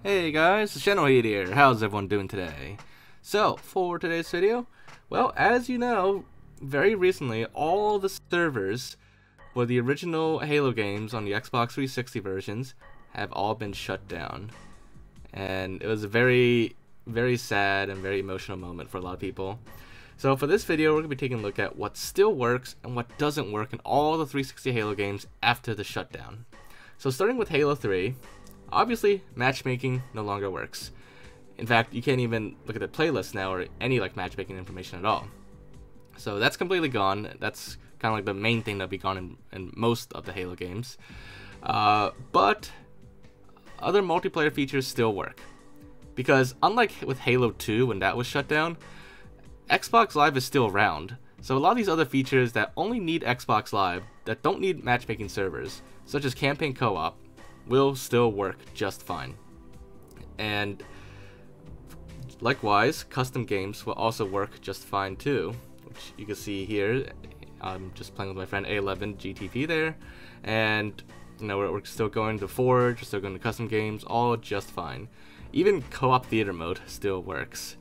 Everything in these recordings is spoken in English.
Hey guys, it's Generalkidd here. How's everyone doing today? So, for today's video, well, as you know, very recently, all the servers for the original Halo games on the Xbox 360 versions have all been shut down. And it was a very, very sad and very emotional moment for a lot of people. So for this video, we're going to be taking a look at what still works and what doesn't work in all the 360 Halo games after the shutdown. So starting with Halo 3, obviously matchmaking no longer works. In fact, you can't even look at the playlist now or any matchmaking information at all. So that's completely gone. That's kind of like the main thing that'll be gone in most of the Halo games. But other multiplayer features still work. Because unlike with Halo 2 when that was shut down, Xbox Live is still around. So a lot of these other features that only need Xbox Live, that don't need matchmaking servers, such as campaign co-op, will still work just fine. And likewise, custom games will also work just fine too, which you can see here. I'm just playing with my friend A11 GTP there, and you know we're still going to Forge, we're still going to custom games, all just fine. Even co-op theater mode still works,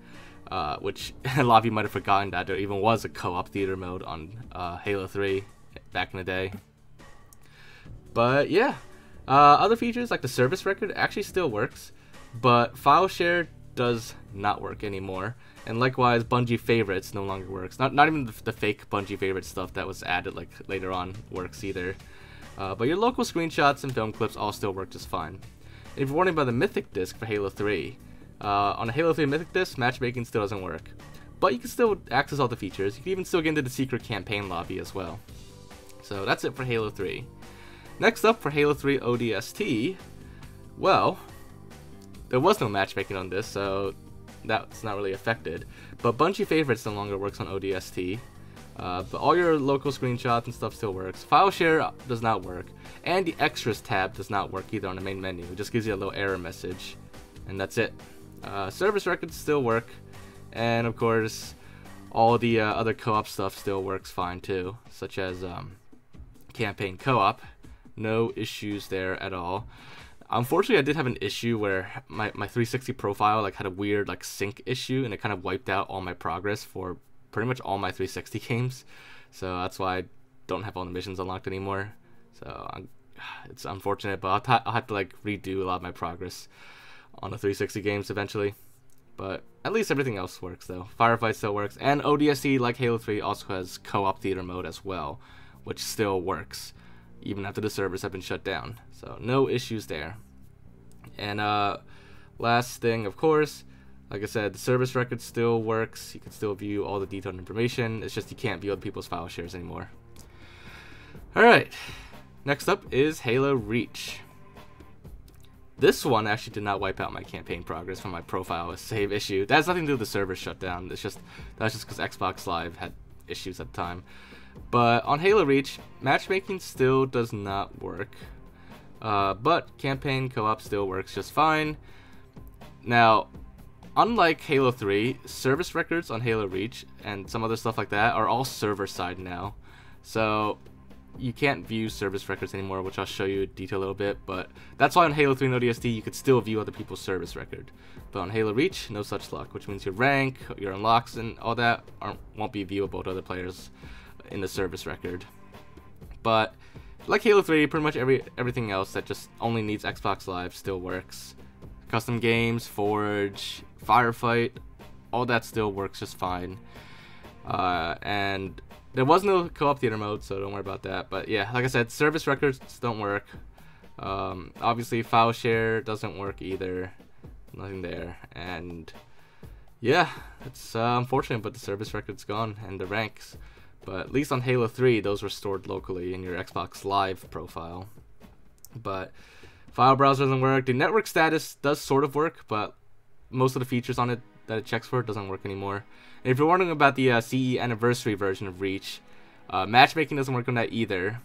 which a lot of you might have forgotten that there even was a co-op theater mode on Halo 3 back in the day. But yeah. Other features like the service record actually still works, but file share does not work anymore. And likewise, Bungie favorites no longer works. Not even the fake Bungie favorite stuff that was added later on works either. But your local screenshots and film clips all still work just fine. If you're wondering about the Mythic Disc for Halo 3, on a Halo 3 Mythic Disc, matchmaking still doesn't work. But you can still access all the features. You can even still get into the secret campaign lobby as well. So that's it for Halo 3. Next up for Halo 3 ODST, well, there was no matchmaking on this, so that's not really affected. But Bungie Favorites no longer works on ODST, but all your local screenshots and stuff still works. File share does not work, and the Extras tab does not work either on the main menu. It just gives you a little error message, and that's it. Service records still work, and of course, all the other co-op stuff still works fine too, such as campaign co-op. No issues there at all. Unfortunately, I did have an issue where my 360 profile had a weird sync issue, and it kind of wiped out all my progress for pretty much all my 360 games. So that's why I don't have all the missions unlocked anymore. So it's unfortunate, but I'll have to redo a lot of my progress on the 360 games eventually. But at least everything else works though. Firefight still works, and ODST, like Halo 3, also has co-op theater mode as well, which still works even after the servers have been shut down. So no issues there. And last thing, of course, like I said, the service record still works. You can still view all the detailed information. It's just you can't view other people's file shares anymore. Alright, next up is Halo Reach. This one actually did not wipe out my campaign progress from my profile save issue. That has nothing to do with the server shutdown. That's just because Xbox Live had issues at the time. But on Halo Reach, matchmaking still does not work. But campaign co-op still works just fine. Now, unlike Halo 3, service records on Halo Reach and some other stuff like that are all server side now. So you can't view service records anymore, which I'll show you in detail a little bit. But that's why on Halo 3 and ODST you could still view other people's service record. But on Halo Reach, no such luck, which means your rank, your unlocks, and all that won't be viewable to other players in the service record. But like Halo 3, pretty much everything else that just only needs Xbox Live still works. Custom games, Forge, Firefight, all that still works just fine. And there was no co-op theater mode, so don't worry about that. But yeah, like I said, service records don't work. Obviously, file share doesn't work either. Nothing there. And yeah, it's unfortunate, but the service record's gone and the ranks. But at least on Halo 3, those were stored locally in your Xbox Live profile. But file browser doesn't work. The network status does sort of work, but most of the features on it that it checks for doesn't work anymore. And if you're wondering about the CE Anniversary version of Reach, matchmaking doesn't work on that either.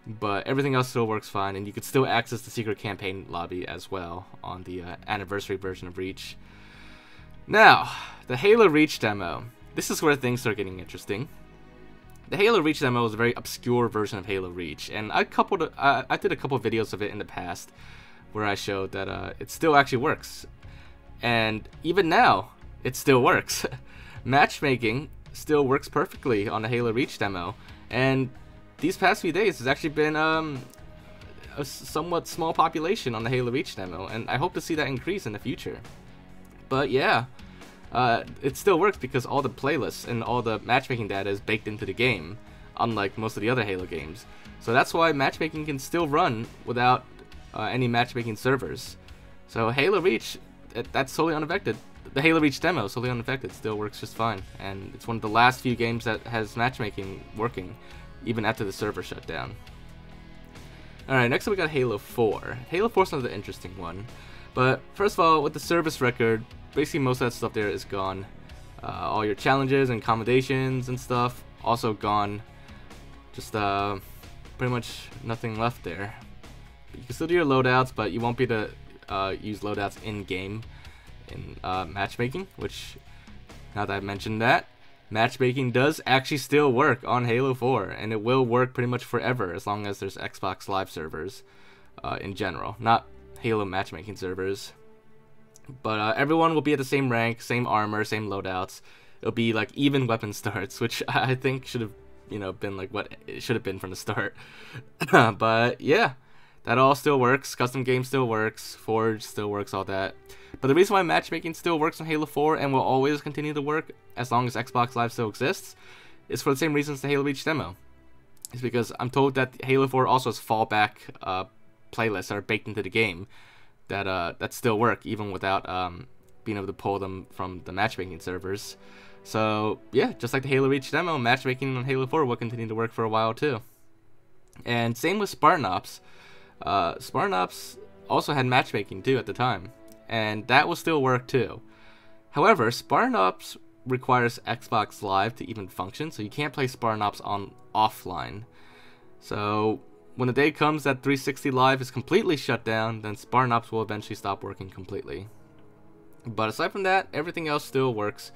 But everything else still works fine, and you can still access the secret campaign lobby as well on the Anniversary version of Reach. Now, the Halo Reach demo. This is where things start getting interesting. The Halo Reach demo is a very obscure version of Halo Reach, and I did a couple videos of it in the past, where I showed that it still actually works. And even now, it still works. Matchmaking still works perfectly on the Halo Reach demo. And these past few days, there's actually been a somewhat small population on the Halo Reach demo, and I hope to see that increase in the future. But yeah, it still works because all the playlists and all the matchmaking data is baked into the game, unlike most of the other Halo games. So that's why matchmaking can still run without any matchmaking servers. So Halo Reach, that's totally unaffected. The Halo Reach demo is totally unaffected, still works just fine. And it's one of the last few games that has matchmaking working, even after the server shut down. Alright, next up we got Halo 4. Halo 4 is another interesting one. But first of all, with the service record, basically most of that stuff there is gone. All your challenges and accommodations and stuff, also gone. Just pretty much nothing left there. You can still do your loadouts, but you won't be able to use loadouts in-game in matchmaking, which, now that I've mentioned that, matchmaking does actually still work on Halo 4, and it will work pretty much forever as long as there's Xbox Live servers in general, not Halo matchmaking servers. But everyone will be at the same rank, same armor, same loadouts. It'll be like even weapon starts, which I think should have, been like what it should have been from the start. But yeah, that all still works. Custom game still works. Forge still works, all that. But the reason why matchmaking still works on Halo 4 and will always continue to work as long as Xbox Live still exists is for the same reasons the Halo Reach demo. It's because I'm told that Halo 4 also has fallback playlists that are baked into the game that still work even without being able to pull them from the matchmaking servers. So yeah, just like the Halo Reach demo, matchmaking on Halo 4 will continue to work for a while too. And same with Spartan Ops. Spartan Ops also had matchmaking too at the time, and that will still work too. However, Spartan Ops requires Xbox Live to even function, so you can't play Spartan Ops on offline. So when the day comes that 360 Live is completely shut down, then Spartan Ops will eventually stop working completely. But aside from that, everything else still works,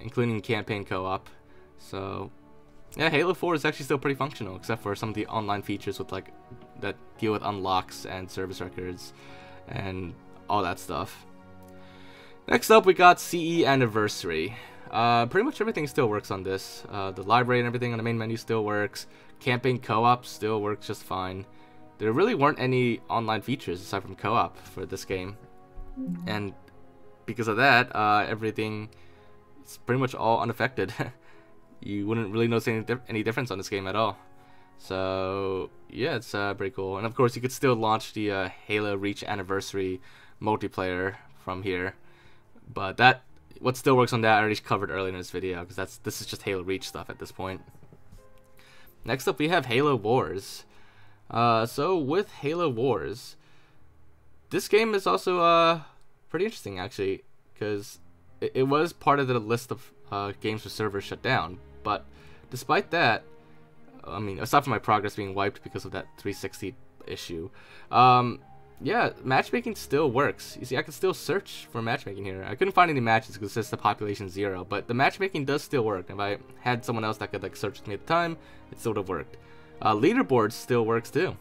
including campaign co-op. So yeah, Halo 4 is actually still pretty functional, except for some of the online features with that deal with unlocks and service records and all that stuff. Next up, we got CE Anniversary. Pretty much everything still works on this. The library and everything on the main menu still works. Campaign co-op still works just fine. There really weren't any online features aside from co-op for this game, and because of that, everything is pretty much all unaffected. You wouldn't really notice any difference on this game at all. So yeah, it's pretty cool. And of course, you could still launch the Halo Reach Anniversary multiplayer from here. But what still works on that I already covered earlier in this video, because this is just Halo Reach stuff at this point. Next up, we have Halo Wars. So with Halo Wars, this game is also pretty interesting actually, because it was part of the list of games with servers shut down. But despite that, I mean, aside from my progress being wiped because of that 360 issue, yeah, matchmaking still works. You see, I can still search for matchmaking here. I couldn't find any matches because it says the population 0, but the matchmaking does still work. If I had someone else that could search with me at the time, it still would have worked. Leaderboards still works too.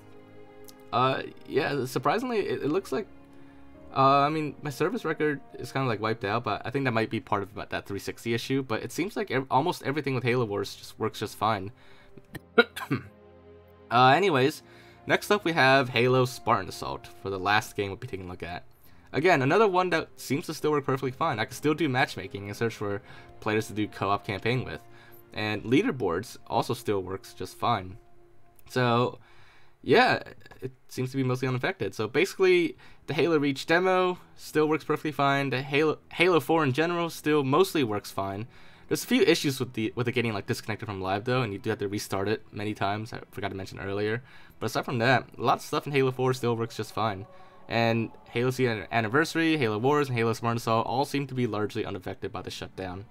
Yeah, surprisingly, it looks like, I mean, my service record is kind of wiped out, but I think that might be part of that 360 issue. But it seems like almost everything with Halo Wars just works just fine. Anyways, next up we have Halo Spartan Assault for the last game we'll be taking a look at. Again, another one that seems to still work perfectly fine. I can still do matchmaking and search for players to do co-op campaign with. And leaderboards also still works just fine. So yeah, it seems to be mostly unaffected. So basically, the Halo Reach demo still works perfectly fine. The Halo 4 in general still mostly works fine. There's a few issues with it getting disconnected from live though, and you do have to restart it many times. I forgot to mention earlier. But aside from that, a lot of stuff in Halo 4 still works just fine. And Halo CE Anniversary, Halo Wars, and Halo Spartan Assault all seem to be largely unaffected by the shutdown.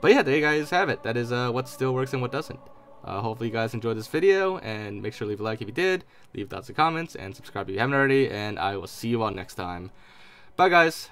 But yeah, there you guys have it. That is what still works and what doesn't. Hopefully you guys enjoyed this video, and make sure to leave a like if you did, leave thoughts and comments, and subscribe if you haven't already, and I will see you all next time. Bye guys!